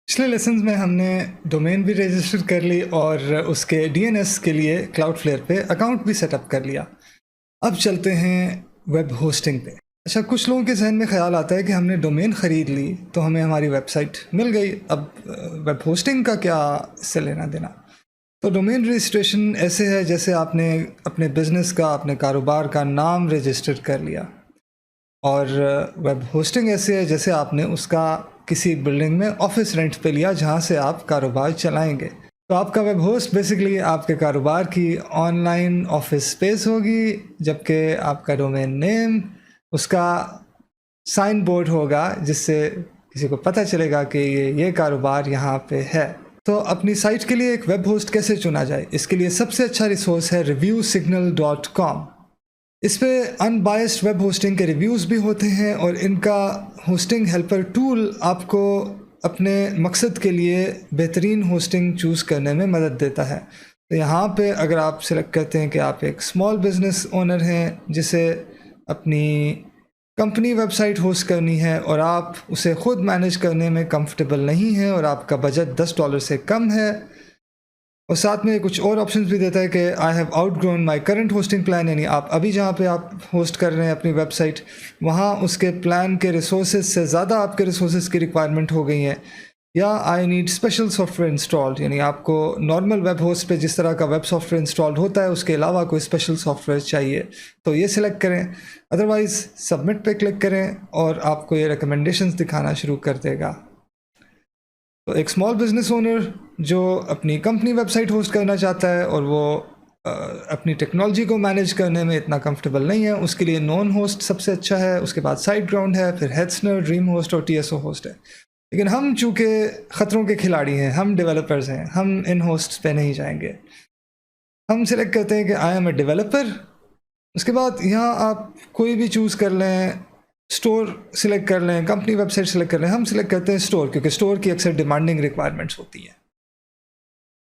पिछले लेसन्स में हमने डोमेन भी रजिस्टर कर ली और उसके डीएनएस के लिए क्लाउडफ्लेयर पे अकाउंट भी सेटअप कर लिया। अब चलते हैं वेब होस्टिंग पे। अच्छा, कुछ लोगों के जहन में ख्याल आता है कि हमने डोमेन ख़रीद ली तो हमें हमारी वेबसाइट मिल गई, अब वेब होस्टिंग का क्या इससे लेना देना। तो डोमेन रजिस्ट्रेशन ऐसे है जैसे आपने अपने बिज़नेस का, अपने कारोबार का नाम रजिस्टर कर लिया, और वेब होस्टिंग ऐसे है जैसे आपने उसका किसी बिल्डिंग में ऑफिस रेंट पे लिया जहाँ से आप कारोबार चलाएंगे। तो आपका वेब होस्ट बेसिकली आपके कारोबार की ऑनलाइन ऑफिस स्पेस होगी, जबकि आपका डोमेन नेम उसका साइन बोर्ड होगा जिससे किसी को पता चलेगा कि ये कारोबार यहाँ पे है। तो अपनी साइट के लिए एक वेब होस्ट कैसे चुना जाए, इसके लिए सबसे अच्छा रिसोर्स है reviewsignal.com। इस पे अनबायस्ड वेब होस्टिंग के रिव्यूज़ भी होते हैं और इनका होस्टिंग हेल्पर टूल आपको अपने मकसद के लिए बेहतरीन होस्टिंग चूज़ करने में मदद देता है। तो यहाँ पे अगर आप सिलेक्ट करते हैं कि आप एक स्मॉल बिज़नेस ओनर हैं जिसे अपनी कंपनी वेबसाइट होस्ट करनी है और आप उसे ख़ुद मैनेज करने में कंफर्टेबल नहीं हैं और आपका बजट $10 से कम है, और साथ में कुछ और ऑप्शंस भी देता है कि I have outgrown my current hosting plan, यानी आप अभी जहाँ पे आप होस्ट कर रहे हैं अपनी वेबसाइट, वहाँ उसके प्लान के रिसोर्सेज से ज़्यादा आपके रिसोर्सेज की रिक्वायरमेंट हो गई है। या I need special software installed, यानी आपको नॉर्मल वेब होस्ट पे जिस तरह का वेब सॉफ्टवेयर इंस्टॉल्ड होता है उसके अलावा कोई स्पेशल सॉफ्टवेयर चाहिए, तो ये सिलेक्ट करें। अदरवाइज़ सबमिट पे क्लिक करें और आपको ये रिकमेंडेशंस दिखाना शुरू कर देगा। तो एक स्मॉल बिजनेस ओनर जो अपनी कंपनी वेबसाइट होस्ट करना चाहता है और वो अपनी टेक्नोलॉजी को मैनेज करने में इतना कंफर्टेबल नहीं है, उसके लिए नॉन होस्ट सबसे अच्छा है, उसके बाद साइट ग्राउंड है, फिर हेडस्नर, ड्रीम होस्ट और TSO होस्ट है। लेकिन हम चूँकि ख़तरों के खिलाड़ी हैं, हम डेवलपर्स हैं, हम इन होस्ट पे नहीं जाएंगे। हम सिलेक्ट करते हैं कि आई एम ए डेवलपर। उसके बाद यहाँ आप कोई भी चूज़ कर लें, स्टोर सिलेक्ट कर लें, कंपनी वेबसाइट सिलेक्ट कर लें। हम सिलेक्ट करते हैं स्टोर, क्योंकि स्टोर की अक्सर डिमांडिंग रिक्वायरमेंट्स होती हैं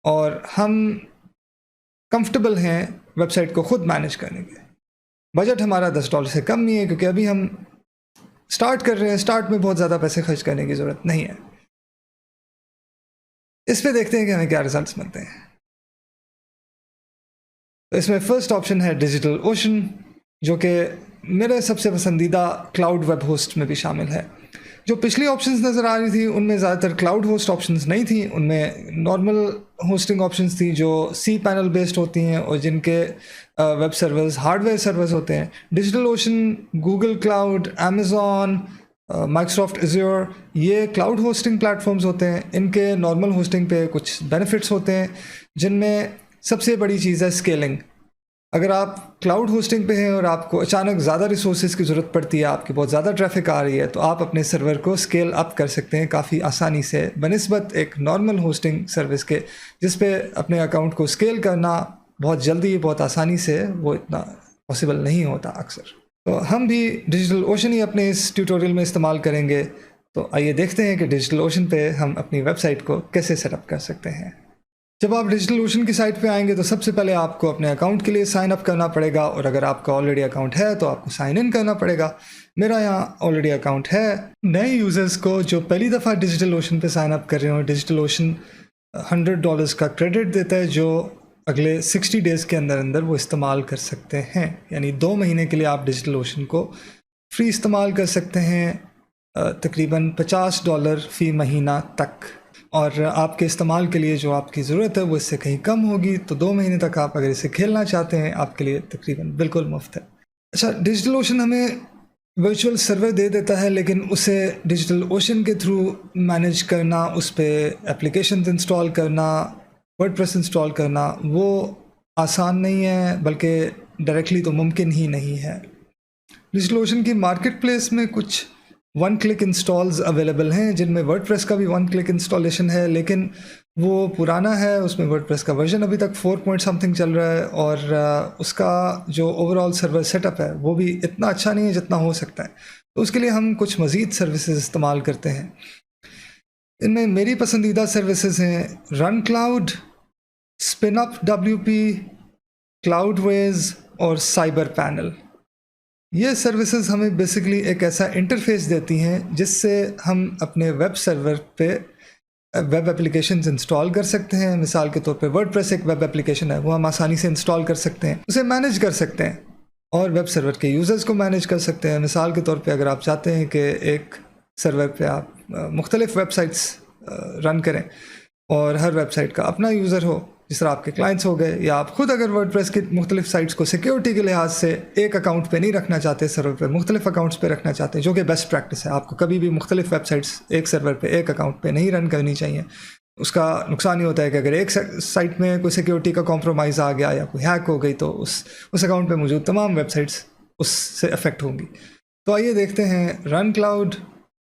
और हम कंफर्टेबल हैं वेबसाइट को ख़ुद मैनेज करने के। बजट हमारा $10 से कम नहीं है, क्योंकि अभी हम स्टार्ट कर रहे हैं, स्टार्ट में बहुत ज़्यादा पैसे खर्च करने की ज़रूरत नहीं है। इस पे देखते हैं कि हमें क्या रिजल्ट्स मिलते हैं। तो इसमें फर्स्ट ऑप्शन है डिजिटल ओशन, जो कि मेरे सबसे पसंदीदा क्लाउड वेब होस्ट में भी शामिल है। जो पिछली ऑप्शंस नज़र आ रही थी उनमें ज़्यादातर क्लाउड होस्ट ऑप्शंस नहीं थी, उनमें नॉर्मल होस्टिंग ऑप्शंस थी जो cPanel बेस्ड होती हैं और जिनके वेब सर्वर्स हार्डवेयर सर्वर्स होते हैं। Digital ocean, Google cloud, Amazon, Microsoft azure, ये क्लाउड होस्टिंग प्लेटफॉर्म्स होते हैं। इनके नॉर्मल होस्टिंग पे कुछ बेनिफिट्स होते हैं, जिनमें सबसे बड़ी चीज़ है स्केलिंग। अगर आप क्लाउड होस्टिंग पे हैं और आपको अचानक ज़्यादा रिसोर्सेज की ज़रूरत पड़ती है, आपकी बहुत ज़्यादा ट्रैफिक आ रही है, तो आप अपने सर्वर को स्केल अप कर सकते हैं काफ़ी आसानी से बनिस्बत एक नॉर्मल होस्टिंग सर्विस के, जिस पे अपने अकाउंट को स्केल करना बहुत जल्दी, बहुत आसानी से वो इतना पॉसिबल नहीं होता अक्सर। तो हम भी डिजिटल ओशन ही अपने इस ट्यूटोरियल में इस्तेमाल करेंगे। तो आइए देखते हैं कि डिजिटल ओशन पे हम अपनी वेबसाइट को कैसे सेटअप कर सकते हैं। जब आप डिजिटल ओशन की साइट पे आएंगे तो सबसे पहले आपको अपने अकाउंट के लिए साइन अप करना पड़ेगा, और अगर आपका ऑलरेडी अकाउंट है तो आपको साइन इन करना पड़ेगा। मेरा यहाँ ऑलरेडी अकाउंट है। नए यूज़र्स को जो पहली दफ़ा डिजिटल ओशन पे साइन अप कर रहे हो, डिजिटल ओशन $100 का क्रेडिट देता है जो अगले 60 डेज़ के अंदर अंदर वो इस्तेमाल कर सकते हैं। यानी 2 महीने के लिए आप डिजिटल ओशन को फ्री इस्तेमाल कर सकते हैं, तकरीबन $50 फ़ी महीना तक। और आपके इस्तेमाल के लिए जो आपकी ज़रूरत है वो इससे कहीं कम होगी। तो 2 महीने तक आप अगर इसे खेलना चाहते हैं, आपके लिए तकरीबन बिल्कुल मुफ्त है। अच्छा, डिजिटल ओशन हमें वर्चुअल सर्वर दे देता है, लेकिन उसे डिजिटल ओशन के थ्रू मैनेज करना, उस पर एप्लीकेशन इंस्टॉल करना, वर्डप्रेस इंस्टॉल करना, वो आसान नहीं है, बल्कि डायरेक्टली तो मुमकिन ही नहीं है। डिजिटल ओशन की मार्केट प्लेस में कुछ 1 क्लिक इंस्टॉल्स अवेलेबल हैं, जिनमें वर्डप्रेस का भी 1 क्लिक इंस्टॉलेशन है, लेकिन वो पुराना है। उसमें वर्डप्रेस का वर्जन अभी तक 4 पॉइंट समथिंग चल रहा है, और उसका जो ओवरऑल सर्वर सेटअप है वो भी इतना अच्छा नहीं है जितना हो सकता है। तो उसके लिए हम कुछ मज़ीद सर्विसेज इस्तेमाल करते हैं। इनमें मेरी पसंदीदा सर्विसेज हैं रन क्लाउड, स्पिनअप WP, क्लाउडवेज और साइबर पैनल। ये सर्विसेज हमें बेसिकली एक ऐसा इंटरफेस देती हैं जिससे हम अपने वेब सर्वर पे ویب اپلیکیشنز انسٹال کر سکتے ہیں. مثال کے طور پہ ورڈپریس ایک ویب اپلیکیشن ہے، وہ ہم آسانی سے انسٹال کر سکتے ہیں، اسے مینیج کر سکتے ہیں اور ویب سرور کے یوزرز کو مینیج کر سکتے ہیں. مثال کے طور پہ اگر آپ چاہتے ہیں کہ ایک سرور پہ آپ مختلف ویب سائٹس رن کریں اور ہر ویب سائٹ کا اپنا یوزر ہو، جس طرح آپ کے کلائنٹس ہو گئے، یا آپ خود اگر ورڈپریس کی مختلف سائٹس کو سیکیورٹی کے لحاظ سے ایک اکاؤنٹ پہ نہیں رکھنا چاہتے، سرور پہ مختلف اکاؤنٹس پہ رکھنا چاہتے ہیں، جو کہ بیسٹ پریکٹس ہے. آپ کو کبھی بھی مختلف ویب سائٹس ایک سرور پہ ایک اکاؤنٹ پہ نہیں رن کرنی چاہیے. اس کا نقصان یہ ہوتا ہے کہ اگر ایک سائٹ میں کوئی سیکیورٹی کا کمپرومائز آ گیا یا کوئی ہیک ہو گئی تو اس اکاؤنٹ پہ موجود تمام ویب سائٹس اس سے افیکٹ ہوں گی. تو آئیے دیکھتے ہیں رن کلاؤڈ،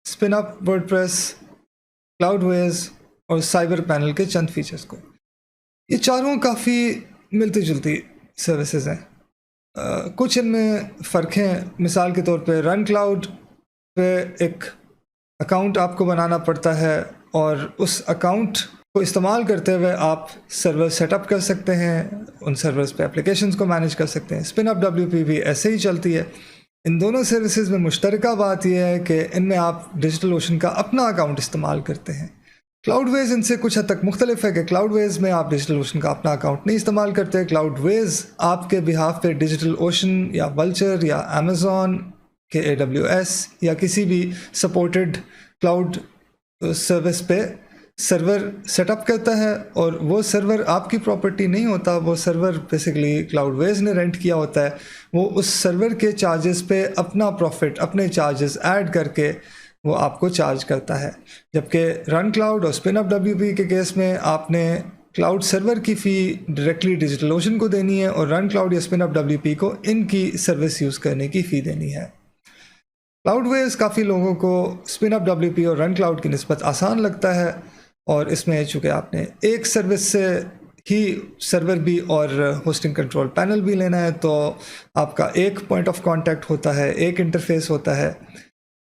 اسپن اپ ورڈپریس، کلاؤڈ ویز اور سائبر پینل کے چند فیچرز کو. یہ چاروں کافی ملتی جلتی سروسز ہیں. کچھ ان میں فرق ہیں. مثال کے طور پہ رن کلاؤڈ پہ ایک اکاؤنٹ آپ کو بنانا پڑتا ہے اور اس اکاؤنٹ کو استعمال کرتے ہوئے آپ سرور سیٹ اپ کر سکتے ہیں، ان سرورز پہ اپلیکیشنز کو مینیج کر سکتے ہیں. اسپن اپ WP بھی ایسے ہی چلتی ہے. ان دونوں سروسز میں مشترکہ بات یہ ہے کہ ان میں آپ ڈیجیٹل اوشن کا اپنا اکاؤنٹ استعمال کرتے ہیں. کلاؤڈ ویز ان سے کچھ حد تک مختلف ہے کہ کلاؤڈ ویز میں آپ ڈیجیٹل اوشن کا اپنا اکاؤنٹ نہیں استعمال کرتے. کلاؤڈ ویز آپ کے بہاف پہ ڈیجیٹل اوشن یا ولچر یا امیزون کے AWS یا کسی بھی سپورٹڈ کلاؤڈ سروس پہ سرور سیٹ اپ کرتا ہے، اور وہ سرور آپ کی پراپرٹی نہیں ہوتا. وہ سرور بیسیکلی کلاؤڈ ویز نے رینٹ کیا ہوتا ہے. وہ اس سرور کے چارجز پہ اپنا پروفٹ، اپنے چارجز ایڈ کر کے وہ آپ کو چارج کرتا ہے. جبکہ رن کلاؤڈ اور اسپن اپ WP کے کیس میں آپ نے کلاؤڈ سرور کی فی ڈائریکٹلی ڈیجیٹل اوشن کو دینی ہے اور رن کلاؤڈ یا اسپن اپ WP کو ان کی سروس یوز کرنے کی فی دینی ہے. کلاؤڈ ویز کافی لوگوں کو اسپن اپ WP اور رن کلاؤڈ کی نسبت آسان لگتا ہے، اور اس میں چونکہ آپ نے ایک سروس سے ہی سرور بھی اور ہوسٹنگ کنٹرول پینل بھی لینا ہے، تو آپ کا ایک پوائنٹ آف کانٹیکٹ ہوتا ہے، ایک انٹرفیس ہوتا ہے.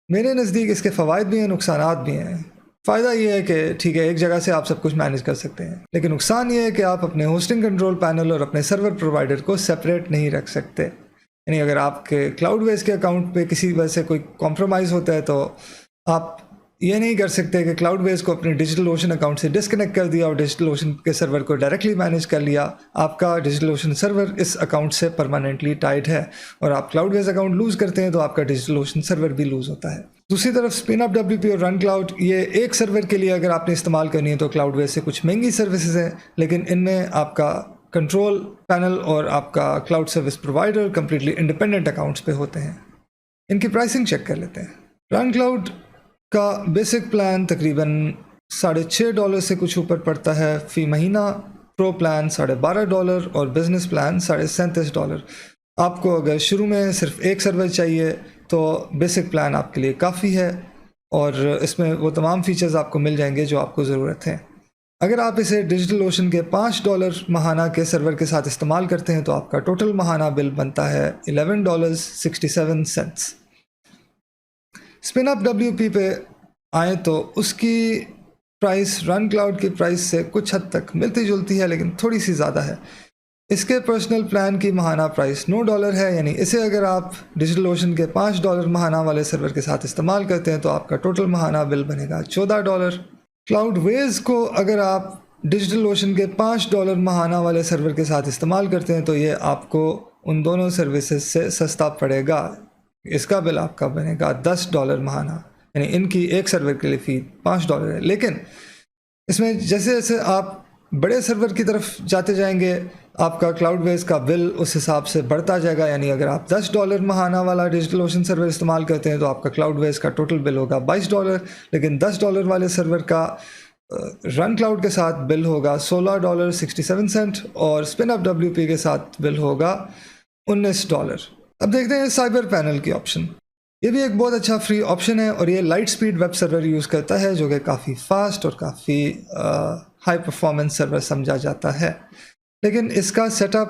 میرے نزدیک اس کے فوائد بھی ہیں، نقصانات بھی ہیں. فائدہ یہ ہے کہ ٹھیک ہے، ایک جگہ سے آپ سب کچھ مینیج کر سکتے ہیں، لیکن نقصان یہ ہے کہ آپ اپنے ہوسٹنگ کنٹرول پینل اور اپنے سرور پرووائڈر کو سپریٹ نہیں رکھ سکتے. یعنی اگر آپ کے کلاؤڈ ویز کے اکاؤنٹ پہ کسی وجہ سے کوئی کمپرومائز ہوتا ہے تو آپ یہ نہیں کر سکتے کہ کلاؤڈ ویز کو اپنے ڈیجیٹل اوشن اکاؤنٹ سے ڈسکنیکٹ کر دیا اور ڈیجیٹل اوشن کے سرور کو ڈائریکٹلی مینیج کر لیا. آپ کا ڈیجیٹل اوشن سرور اس اکاؤنٹ سے پرماننٹلی ٹائڈ ہے، اور آپ کلاؤڈ ویز اکاؤنٹ لوز کرتے ہیں تو آپ کا ڈیجیٹل اوشن سرور بھی لوز ہوتا ہے. دوسری طرف اسپن اپ WP اور رن کلاؤڈ، یہ ایک سرور کے لیے اگر آپ نے استعمال کرنی ہے تو کلاؤڈ ویز سے کچھ مہنگی سروسز ہیں، لیکن ان میں آپ کا کنٹرول پینل اور آپ کا cloud service provider completely independent accounts پہ ہوتے ہیں. ان کی پرائسنگ چیک کر لیتے ہیں. رن کلاؤڈ کا بیسک پلان تقریباً $6.5 سے کچھ اوپر پڑتا ہے فی مہینہ. پرو پلان $12.5 اور بزنس پلان $37. آپ کو اگر شروع میں صرف ایک سرور چاہیے تو بیسک پلان آپ کے لیے کافی ہے، اور اس میں وہ تمام فیچرز آپ کو مل جائیں گے جو آپ کو ضرورت ہے. اگر آپ اسے ڈیجیٹل اوشن کے $5 ماہانہ کے سرور کے ساتھ استعمال کرتے ہیں تو آپ کا ٹوٹل ماہانہ بل بنتا ہے $11.67. اسپن اپ WP پہ آئیں تو اس کی پرائس رن کلاؤڈ کی پرائس سے کچھ حد تک ملتی جلتی ہے، لیکن تھوڑی سی زیادہ ہے. اس کے پرسنل پلان کی ماہانہ پرائس $9 ہے. یعنی اسے اگر آپ ڈیجیٹل اوشن کے $5 ماہانہ والے سرور کے ساتھ استعمال کرتے ہیں تو آپ کا ٹوٹل ماہانہ بل بنے گا $14. کلاؤڈ ویز کو اگر آپ ڈیجیٹل اوشن کے $5 ماہانہ والے سرور کے ساتھ استعمال کرتے ہیں تو یہ آپ کو ان دونوں سروسز سے سستا پڑے گا. اس کا بل آپ کا بنے گا $10 ماہانہ. یعنی ان کی ایک سرور کے لیے فی $5 ہے. لیکن اس میں جیسے جیسے آپ بڑے سرور کی طرف جاتے جائیں گے آپ کا کلاؤڈ ویز کا بل اس حساب سے بڑھتا جائے گا. یعنی اگر آپ $10 ماہانہ والا ڈیجیٹل اوشن سرور استعمال کرتے ہیں تو آپ کا کلاؤڈ ویز کا ٹوٹل بل ہوگا $22. لیکن $10 والے سرور کا رن کلاؤڈ کے ساتھ بل ہوگا $16.67 اور اسپن اپ WP کے ساتھ بل ہوگا $19. اب دیکھتے ہیں سائبر پینل کی آپشن. یہ بھی ایک بہت اچھا فری آپشن ہے، اور یہ light speed web server use کرتا ہے جو کہ کافی فاسٹ اور کافی ہائی پرفارمنس سرور سمجھا جاتا ہے. لیکن اس کا سیٹ اپ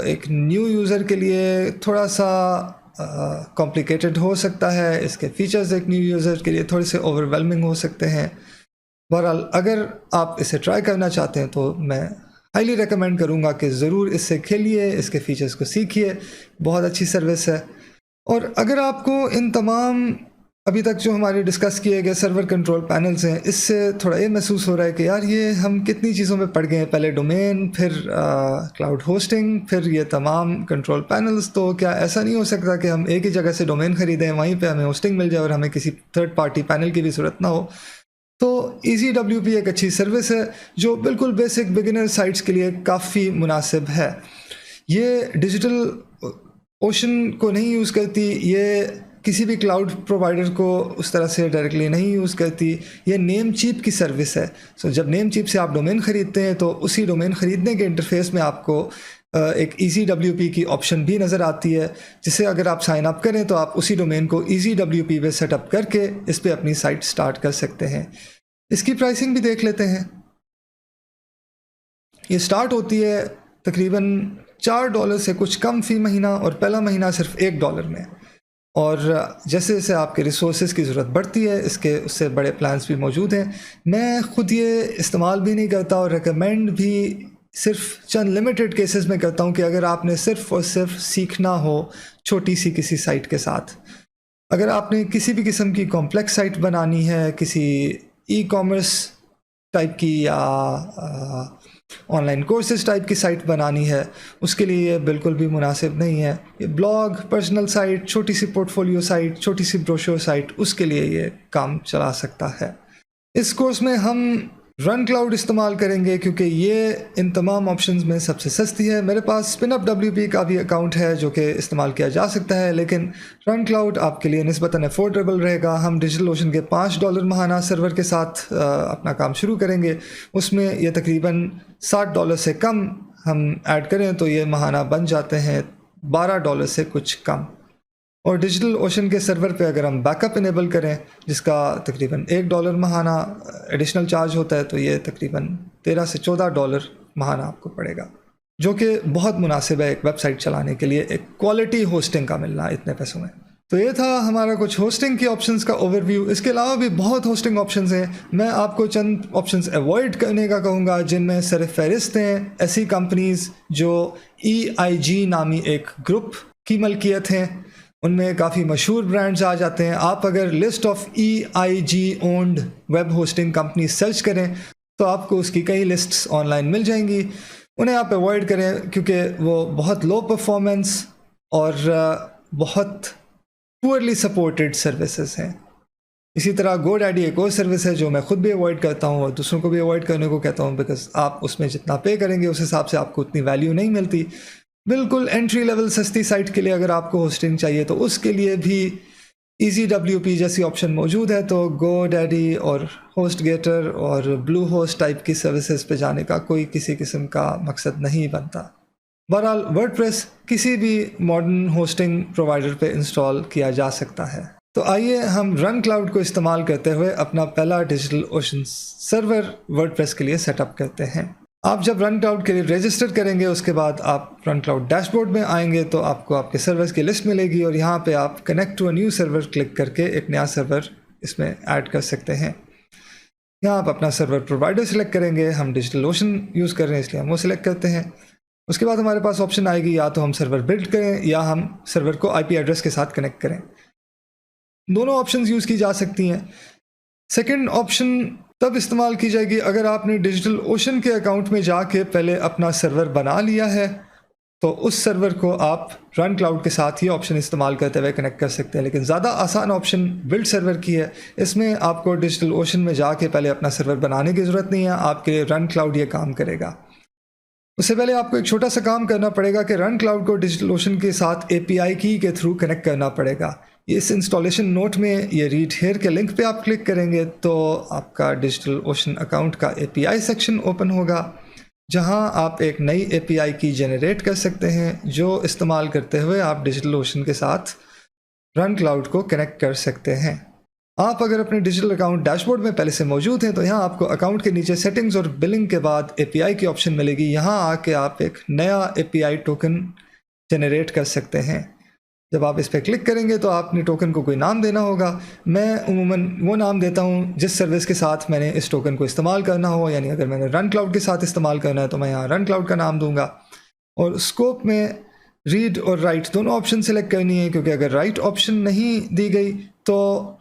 ایک نیو یوزر کے لیے تھوڑا سا کمپلیکیٹڈ ہو سکتا ہے. اس کے فیچرز ایک نیو یوزر کے لیے تھوڑے سے اوور ویلمنگ ہو سکتے ہیں. بہرحال اگر آپ اسے ٹرائی کرنا چاہتے ہیں تو میں ہائیلی ریکمینڈ کروں گا کہ ضرور اس سے کھیلیے، اس کے فیچرز کو سیکھیے. بہت اچھی سروس ہے. اور اگر آپ کو ان تمام ابھی تک جو ہمارے ڈسکس کیے گئے سرور کنٹرول پینلز ہیں، اس سے تھوڑا یہ محسوس ہو رہا ہے کہ یار یہ ہم کتنی چیزوں میں پڑ گئے ہیں، پہلے ڈومین، پھر کلاؤڈ ہوسٹنگ، پھر یہ تمام کنٹرول پینلز. تو کیا ایسا نہیں ہو سکتا کہ ہم ایک ہی جگہ سے ڈومین خریدیں، وہیں پہ ہمیں ہوسٹنگ مل جائے اور ہمیں کسی تھرڈ پارٹی پینل کی بھی ضرورت نہ ہو؟ تو ایزی ڈبلیو پی ایک اچھی سروس ہے جو بالکل بیسک بگنر سائٹس کے لیے کافی مناسب ہے. یہ ڈیجیٹل اوشن کو نہیں یوز کرتی، یہ کسی بھی کلاؤڈ پرووائڈر کو اس طرح سے ڈائریکٹلی نہیں یوز کرتی. یہ نیم چیپ کی سروس ہے. جب نیم چیپ سے آپ ڈومین خریدتے ہیں تو اسی ڈومین خریدنے کے انٹرفیس میں آپ کو ایک ایزی ڈبلیو پی کی آپشن بھی نظر آتی ہے، جسے اگر آپ سائن اپ کریں تو آپ اسی ڈومین کو ایزی ڈبلیو پی پہ سیٹ اپ کر کے اس پہ اپنی سائٹ سٹارٹ کر سکتے ہیں. اس کی پرائسنگ بھی دیکھ لیتے ہیں. یہ سٹارٹ ہوتی ہے تقریباً $4 سے کچھ کم فی مہینہ، اور پہلا مہینہ صرف $1 میں. اور جیسے جیسے آپ کے ریسورسز کی ضرورت بڑھتی ہے اس سے بڑے پلانس بھی موجود ہیں. میں خود یہ استعمال بھی نہیں کرتا اور ریکمینڈ بھی صرف چند لمیٹڈ کیسز میں کرتا ہوں کہ اگر آپ نے صرف اور صرف سیکھنا ہو چھوٹی سی کسی سائٹ کے ساتھ. اگر آپ نے کسی بھی قسم کی کمپلیکس سائٹ بنانی ہے، کسی ای کامرس ٹائپ کی یا آن لائن کورسز ٹائپ کی سائٹ بنانی ہے، اس کے لیے یہ بالکل بھی مناسب نہیں ہے. یہ بلاگ، پرسنل سائٹ، چھوٹی سی پورٹ فولیو سائٹ، چھوٹی سی بروشور سائٹ، اس کے لیے یہ کام چلا سکتا ہے. اس کورس میں ہم رن کلاؤڈ استعمال کریں گے کیونکہ یہ ان تمام آپشنز میں سب سے سستی ہے. میرے پاس اسپن اپ ڈبلیو پی کا بھی اکاؤنٹ ہے جو کہ استعمال کیا جا سکتا ہے، لیکن رن کلاؤڈ آپ کے لیے نسبتاً افورڈیبل رہے گا. ہم ڈیجیٹل اوشن کے $5 ماہانہ سرور کے ساتھ اپنا کام شروع کریں گے. اس میں یہ تقریباً $60 سے کم ہم ایڈ کریں تو یہ ماہانہ بن جاتے ہیں $12 سے کچھ کم. اور ڈیجیٹل اوشن کے سرور پہ اگر ہم بیک اپ انیبل کریں جس کا تقریباً $1 ماہانہ ایڈیشنل چارج ہوتا ہے، تو یہ تقریباً $13 سے $14 ماہانہ آپ کو پڑے گا، جو کہ بہت مناسب ہے ایک ویب سائٹ چلانے کے لیے. ایک کوالٹی ہوسٹنگ کا ملنا اتنے پیسوں میں. تو یہ تھا ہمارا کچھ ہوسٹنگ کی آپشنز کا اوور ویو. اس کے علاوہ بھی بہت ہوسٹنگ آپشنز ہیں. میں آپ کو چند آپشنز ایوائڈ کرنے کا کہوں گا جن میں سر فہرست ہیں ایسی کمپنیز جو EIG نامی ایک گروپ کی ملکیت ہیں. ان میں کافی مشہور برانڈز آ جاتے ہیں. آپ اگر list of EIG owned web hosting company search کریں تو آپ کو اس کی کئی لسٹس آن لائن مل جائیں گی. انہیں آپ ایوائڈ کریں کیونکہ وہ بہت لو پرفارمنس اور بہت پورلی سپورٹڈ سروسز ہیں. اسی طرح گو ڈیڈی ایک اور سروس ہے جو میں خود بھی اوائڈ کرتا ہوں اور دوسروں کو بھی اوائڈ کرنے کو کہتا ہوں، بیکاز آپ اس میں جتنا پے کریں گے اس حساب سے آپ کو اتنی ویلیو نہیں ملتی. بالکل انٹری لیول سستی سائٹ کے لیے اگر آپ کو ہوسٹنگ چاہیے تو اس کے لیے بھی ایزی ڈبلیو پی جیسی آپشن موجود ہے. تو گو ڈیڈی اور ہوسٹ گیٹر اور بلو ہوسٹ ٹائپ کی سروسز پہ جانے کا کوئی کسی قسم کا مقصد نہیں بنتا. بہرحال ورڈ پریس کسی بھی ماڈرن ہوسٹنگ پرووائڈر پہ انسٹال کیا جا سکتا ہے. تو آئیے ہم رن کلاؤڈ کو استعمال کرتے ہوئے اپنا پہلا ڈیجیٹل اوشن سرور ورڈ پریس کے لیے سیٹ اپ کرتے ہیں. آپ جب رن کلاؤڈ کے لیے رجسٹر کریں گے اس کے بعد آپ رن کلاؤڈ ڈیش بورڈ میں آئیں گے تو آپ کو آپ کے سرورز کی لسٹ ملے گی اور یہاں پہ آپ connect to a new server click کر کے ایک نیا سرور اس میں ایڈ کر سکتے ہیں. یہاں آپ اپنا سرور پرووائڈر سلیکٹ کریں گے. ہم ڈیجیٹل اوشن یوز کر رہے ہیں اس لیے ہم وہ سلیکٹ کرتے ہیں. اس کے بعد ہمارے پاس آپشن آئے گی یا تو ہم سرور بلڈ کریں یا ہم سرور کو IP ایڈریس کے ساتھ کنیکٹ کریں. دونوں آپشنز یوز کی جا سکتی ہیں. سیکنڈ آپشن تب استعمال کی جائے گی اگر آپ نے ڈیجیٹل اوشن کے اکاؤنٹ میں جا کے پہلے اپنا سرور بنا لیا ہے تو اس سرور کو آپ رن کلاؤڈ کے ساتھ ہی آپشن استعمال کرتے ہوئے کنیکٹ کر سکتے ہیں. لیکن زیادہ آسان آپشن بلڈ سرور کی ہے. اس میں آپ کو ڈیجیٹل اوشن میں جا کے پہلے اپنا سرور بنانے کی ضرورت نہیں ہے. آپ کے لیے رن کلاؤڈ یہ کام کرے گا. اس سے پہلے آپ کو ایک چھوٹا سا کام کرنا پڑے گا کہ رن کلاؤڈ کو ڈیجیٹل اوشن کے ساتھ API کی کے تھرو کنیکٹ کرنا پڑے گا. اس انسٹالیشن نوٹ میں یہ ریڈ ہیئر کے لنک پہ آپ کلک کریں گے تو آپ کا ڈیجیٹل اوشن اکاؤنٹ کا API سیکشن اوپن ہوگا جہاں آپ ایک نئی API کی جنریٹ کر سکتے ہیں جو استعمال کرتے ہوئے آپ ڈیجیٹل اوشن کے ساتھ رن کلاؤڈ کو کنیکٹ کر سکتے ہیں. آپ اگر اپنے ڈیجیٹل اکاؤنٹ ڈیش بورڈ میں پہلے سے موجود ہیں تو یہاں آپ کو اکاؤنٹ کے نیچے سیٹنگز اور بلنگ کے بعد API کی آپشن ملے گی. یہاں آ کے آپ ایک نیا API ٹوکن جنریٹ کر سکتے ہیں. جب آپ اس پہ کلک کریں گے تو آپ نے ٹوکن کو کوئی نام دینا ہوگا. میں عموماً وہ نام دیتا ہوں جس سروس کے ساتھ میں نے اس ٹوکن کو استعمال کرنا ہو. یعنی اگر میں نے رن کلاؤڈ کے ساتھ استعمال کرنا ہے تو میں یہاں رن کلاؤڈ کا نام دوں گا. اور اسکوپ میں ریڈ اور رائٹ دونوں آپشن سلیکٹ کرنی ہے کیونکہ اگر رائٹ آپشن نہیں دی گئی تو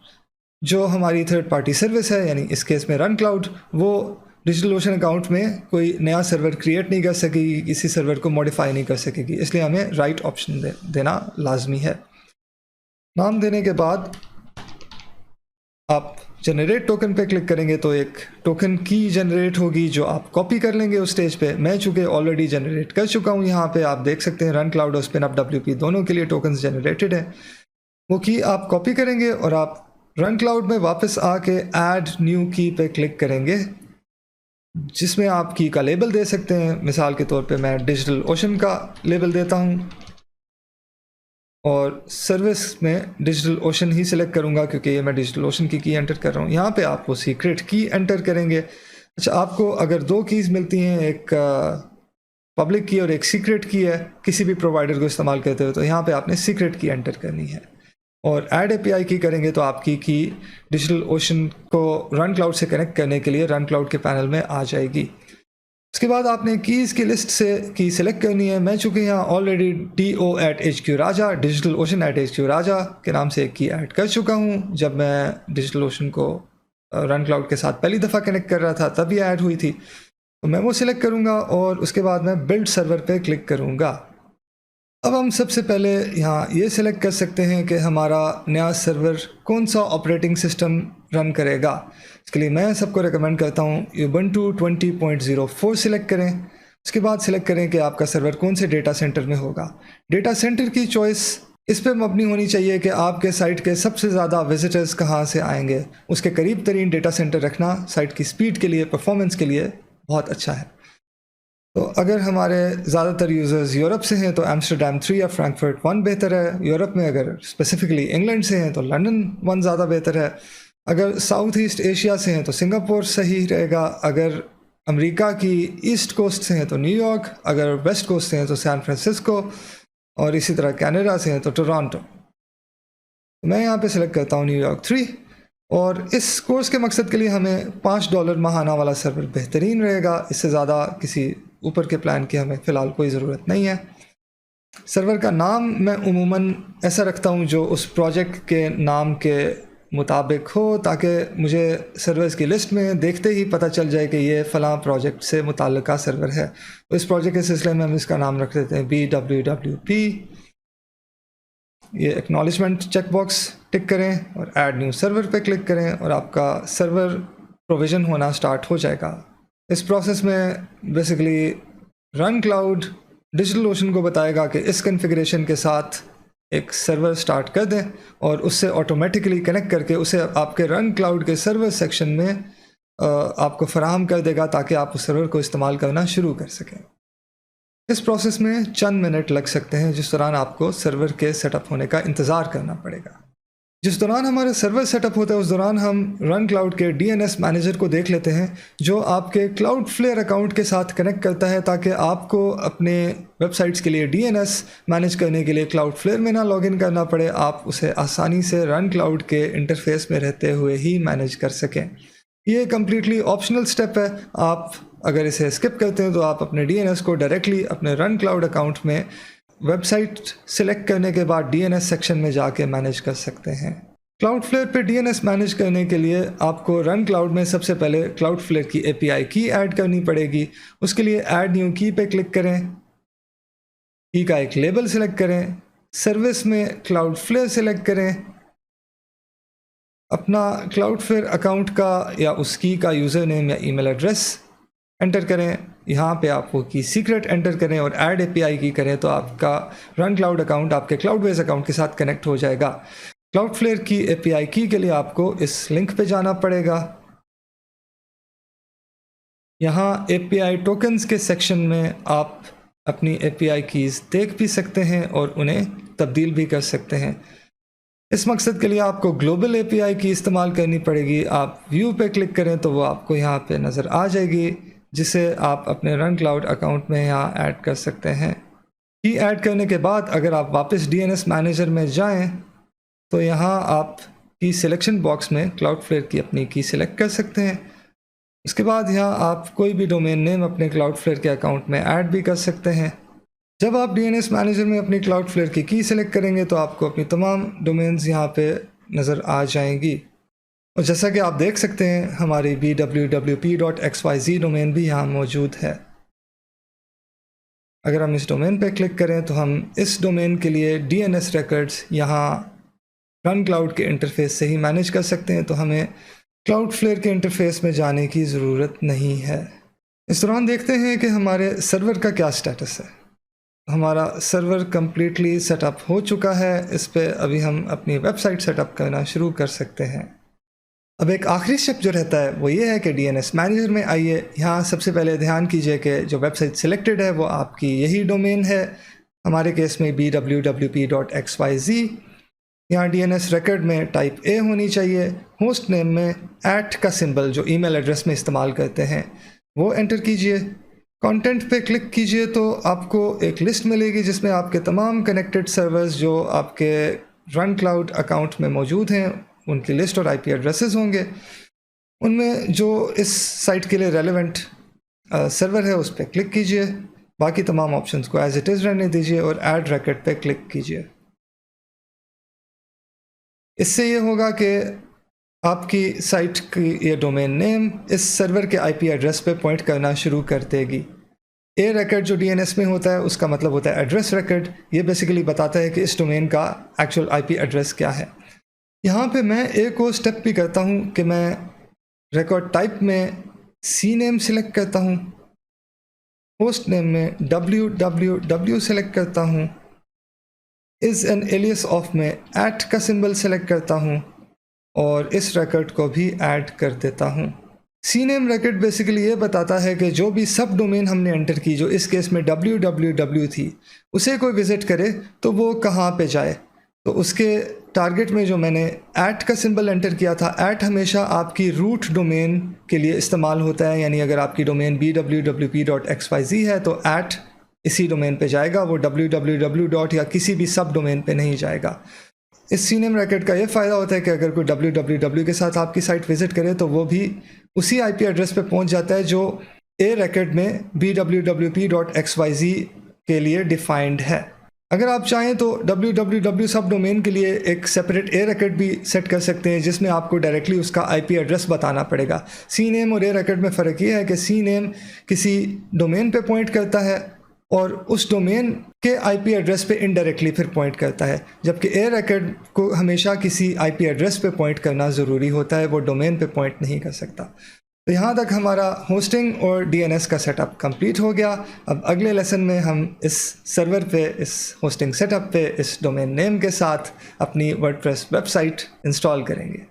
जो हमारी थर्ड पार्टी सर्विस है, यानी इस केस में रन क्लाउड, वो डिजिटल ओशन अकाउंट में कोई नया सर्वर क्रिएट नहीं कर सकेगी, किसी सर्वर को मॉडिफाई नहीं कर सकेगी, इसलिए हमें राइट ऑप्शन देना लाजमी है। नाम देने के बाद आप जनरेट टोकन पे क्लिक करेंगे तो एक टोकन की जनरेट होगी जो आप कॉपी कर लेंगे उस स्टेज पे। मैं चूँकि ऑलरेडी जनरेट कर चुका हूँ, यहाँ पे आप देख सकते हैं रन क्लाउड और स्पिन अप WP दोनों के लिए टोकन्स जनरेटेड है। वो की आप कॉपी करेंगे और आप रन क्लाउड में वापस आके ऐड न्यू की पे क्लिक करेंगे, जिसमें आप की का लेबल दे सकते हैं। मिसाल के तौर पे मैं डिजिटल ओशन का लेबल देता हूँ और सर्विस में डिजिटल ओशन ही सिलेक्ट करूँगा क्योंकि ये मैं डिजिटल ओशन की एंटर कर रहा हूँ। यहाँ पे आप वो सीक्रेट की एंटर करेंगे। अच्छा, आपको अगर दो कीज़ मिलती हैं, एक पब्लिक की और एक सीक्रेट की है किसी भी प्रोवाइडर को इस्तेमाल करते हो, तो यहाँ पे आपने सीक्रेट की एंटर करनी है। और ऐड API की करेंगे तो आपकी की डिजिटल ओशन को रन क्लाउड से कनेक्ट करने के लिए रन क्लाउड के पैनल में आ जाएगी। उसके बाद आपने कीज़ की लिस्ट से की सिलेक्ट करनी है। मैं चूँकि यहाँ ऑलरेडी DO@HQ राजा, डिजिटल ओशन @HQ राजा के नाम से एक की ऐड कर चुका हूँ। जब मैं डिजिटल ओशन को रन क्लाउड के साथ पहली दफ़ा कनेक्ट कर रहा था तभी ऐड हुई थी, तो मैं वो सिलेक्ट करूँगा और उसके बाद मैं बिल्ड सर्वर पे क्लिक करूँगा। अब हम सबसे पहले यहाँ ये सिलेक्ट कर सकते हैं कि हमारा नया सर्वर कौन सा ऑपरेटिंग सिस्टम रन करेगा। इसके लिए मैं सबको रेकमेंड करता हूँ Ubuntu 20.04 सिलेक्ट करें। उसके बाद सिलेक्ट करें कि आपका सर्वर कौन से डेटा सेंटर में होगा। डेटा सेंटर की चॉइस इस पर मबनी होनी चाहिए कि आपके साइट के सबसे ज़्यादा विजिटर्स कहाँ से आएंगे। उसके करीब तरीन डेटा सेंटर रखना साइट की स्पीड के लिए, परफॉर्मेंस के लिए बहुत अच्छा है। तो अगर हमारे ज़्यादातर यूज़र्स यूरोप से हैं तो एम्स्टरडैम 3 या फ्रैंकफर्ट 1 बेहतर है। यूरोप में अगर स्पेसिफिकली इंग्लैंड से हैं तो लंदन 1 ज़्यादा बेहतर है। अगर साउथ ईस्ट एशिया से हैं तो सिंगापुर सही रहेगा। अगर अमेरिका की ईस्ट कोस्ट से हैं तो न्यूयॉर्क, अगर वेस्ट कोस्ट से हैं तो सैन फ्रांसिस्को, और इसी तरह कनाडा से हैं तो टोरंटो। मैं यहाँ पे सिलेक्ट करता हूँ न्यूयॉर्क 3। और इस कोर्स के मकसद के लिए हमें $5 माहाना वाला सर्वर बेहतरीन रहेगा। इससे ज़्यादा किसी ऊपर के प्लान की हमें फ़िलहाल कोई ज़रूरत नहीं है। सर्वर का नाम मैं उमूमन ऐसा रखता हूँ जो उस प्रोजेक्ट के नाम के मुताबिक हो, ताकि मुझे सर्वर्स की लिस्ट में देखते ही पता चल जाए कि ये फ़लाँ प्रोजेक्ट से मुताल्लिका सर्वर है। तो इस प्रोजेक्ट के सिलसिले में हम इसका नाम रख देते हैं BWWP। ये एक्नॉलेजमेंट चेकबॉक्स टिक करें और ऐड न्यू सर्वर पे क्लिक करें और आपका सर्वर प्रोविज़न होना स्टार्ट हो जाएगा। इस प्रोसेस में basically run cloud digital ocean को बताएगा कि इस कॉन्फ़िगरेशन के साथ एक सर्वर स्टार्ट कर दें और उससे ऑटोमेटिकली कनेक्ट करके उसे आपके रन क्लाउड के सर्वर सेक्शन में आपको फराहम कर देगा ताकि आप उस सर्वर को इस्तेमाल करना शुरू कर सकें। इस प्रोसेस में चंद मिनट लग सकते हैं, जिस दौरान आपको सर्वर के सेटअप होने का इंतज़ार करना पड़ेगा। जिस दौरान हमारा सर्वर सेटअप होता है उस दौरान हम रन क्लाउड के DNS मैनेजर को देख लेते हैं, जो आपके क्लाउडफ्लेयर अकाउंट के साथ कनेक्ट करता है ताकि आपको अपने वेबसाइट्स के लिए DNS मैनेज करने के लिए क्लाउडफ्लेयर में ना लॉगिन करना पड़े, आप उसे आसानी से रन क्लाउड के इंटरफेस में रहते हुए ही मैनेज कर सकें। ये कम्प्लीटली ऑप्शनल स्टेप है। आप अगर इसे स्किप करते हैं तो आप अपने DNS को डायरेक्टली अपने रन क्लाउड अकाउंट में वेबसाइट सिलेक्ट करने के बाद DNS सेक्शन में जाके मैनेज कर सकते हैं। क्लाउडफ्लेयर पे DNS मैनेज करने के लिए आपको रन क्लाउड में सबसे पहले क्लाउडफ्लेयर की API की ऐड करनी पड़ेगी। उसके लिए ऐड न्यू की पे क्लिक करें, की का एक लेबल सिलेक्ट करें, सर्विस में क्लाउडफ्लेयर सिलेक्ट करें, अपना क्लाउडफ्लेयर अकाउंट का या उस की का यूज़र नेम या ईमेल एड्रेस एंटर करें। यहाँ पे आप वो की सीक्रेट एंटर करें और ऐड API की करें तो आपका रन क्लाउड अकाउंट आपके क्लाउडवेज अकाउंट के साथ कनेक्ट हो जाएगा। क्लाउडफ्लेयर की API की के लिए आपको इस लिंक पे जाना पड़ेगा। यहाँ API टोकन्स के सेक्शन में आप अपनी API कीज़ देख भी सकते हैं और उन्हें तब्दील भी कर सकते हैं। इस मकसद के लिए आपको ग्लोबल API की इस्तेमाल करनी पड़ेगी। आप व्यू पे क्लिक करें तो वो आपको यहाँ पे नज़र आ जाएगी, जिसे आप अपने रन क्लाउड अकाउंट में यहाँ ऐड कर सकते हैं। की ऐड करने के बाद अगर आप वापस DNS मैनेजर में जाएं तो यहाँ आप की सिलेक्शन बॉक्स में क्लाउडफ्लेयर की अपनी की सिलेक्ट कर सकते हैं। इसके बाद यहाँ आप कोई भी डोमेन नेम अपने क्लाउडफ्लेयर के अकाउंट में ऐड भी कर सकते हैं। जब आप DNS मैनेजर में अपनी क्लाउडफ्लेयर की सिलेक्ट करेंगे तो आपको अपनी तमाम डोमेन्स यहाँ पे नज़र आ जाएंगी। और जैसा कि आप देख सकते हैं हमारी bwwp.xyz डोमेन भी यहाँ मौजूद है। अगर हम इस डोमेन पे क्लिक करें तो हम इस डोमेन के लिए DNS रिकॉर्ड्स यहाँ रन क्लाउड के इंटरफेस से ही मैनेज कर सकते हैं, तो हमें क्लाउडफ्लेयर के इंटरफेस में जाने की ज़रूरत नहीं है। इस दौरान देखते हैं कि हमारे सर्वर का क्या स्टेटस है। हमारा सर्वर कम्प्लीटली सेटअप हो चुका है। इस पे अभी हम अपनी वेबसाइट सेटअप करना शुरू कर सकते हैं। अब एक आखिरी स्टेप जो रहता है वो ये है कि DNS मैनेजर में आइए। यहाँ सबसे पहले ध्यान कीजिए कि जो वेबसाइट सिलेक्टेड है वो आपकी यही डोमेन है, हमारे केस में bwwp.xyz। यहाँ DNS रिकॉर्ड में टाइप A होनी चाहिए। होस्ट नेम में @ का सिंबल जो ईमेल एड्रेस में इस्तेमाल करते हैं वो एंटर कीजिए। कंटेंट पे क्लिक कीजिए तो आपको एक लिस्ट मिलेगी जिसमें आपके तमाम कनेक्टेड सर्वर्स जो आपके रन क्लाउड अकाउंट में मौजूद हैं उनकी लिस्ट और IP एड्रेसेस होंगे। उनमें जो इस साइट के लिए रेलेवेंट सर्वर है उस पर क्लिक कीजिए। बाकी तमाम ऑप्शंस को एज इट इज़ रहने दीजिए और ऐड रिकॉर्ड पे क्लिक कीजिए। इससे ये होगा कि आपकी साइट की ये डोमेन नेम इस सर्वर के IP एड्रेस पे पॉइंट करना शुरू कर देगी। A रिकॉर्ड जो DNS में होता है उसका मतलब होता है एड्रेस रिकॉर्ड। ये बेसिकली बताता है कि इस डोमेन का एक्चुअल IP एड्रेस क्या है। यहाँ पे मैं एक और स्टेप भी करता हूँ कि मैं रिकॉर्ड टाइप में CNAME सिलेक्ट करता हूँ, होस्ट नेम में www सिलेक्ट करता हूँ, इज़ एन एलियस ऑफ में @ का सिंबल सेलेक्ट करता हूँ और इस रिकॉर्ड को भी ऐड कर देता हूँ। CNAME रिकॉर्ड बेसिकली ये बताता है कि जो भी सब डोमेन हमने एंटर की, जो इस केस में www थी, उसे कोई विज़िट करे तो वो कहाँ पे जाए। तो उसके टारगेट में जो मैंने @ का सिंबल एंटर किया था, @ हमेशा आपकी रूट डोमेन के लिए इस्तेमाल होता है। यानी अगर आपकी डोमेन bwwp.xyz है तो @ इसी डोमेन पे जाएगा, वो www. या किसी भी सब डोमेन पे नहीं जाएगा। इस CNAME रिकॉर्ड का ये फ़ायदा होता है कि अगर कोई www के साथ आपकी साइट विज़िट करे तो वो भी उसी IP एड्रेस पे पहुंच जाता है जो A रिकॉर्ड में bwwp.xyz के लिए डिफाइंड है। अगर आप चाहें तो www सब डोमेन के लिए एक सेपरेट A रिकॉर्ड भी सेट कर सकते हैं जिसमें आपको डायरेक्टली उसका IP एड्रेस बताना पड़ेगा। CNAME और A रिकॉर्ड में फ़र्क ये है कि CNAME किसी डोमेन पे पॉइंट करता है और उस डोमेन के IP एड्रेस पे इनडायरेक्टली फिर पॉइंट करता है, जबकि A रिकॉर्ड को हमेशा किसी IP एड्रेस पे पॉइंट करना ज़रूरी होता है, वो डोमेन पे पॉइंट नहीं कर सकता। तो यहाँ तक हमारा होस्टिंग और DNS का सेटअप कंप्लीट हो गया। अब अगले लेसन में हम इस सर्वर पे, इस होस्टिंग सेटअप पे, इस डोमेन नेम के साथ अपनी वर्डप्रेस वेबसाइट इंस्टॉल करेंगे।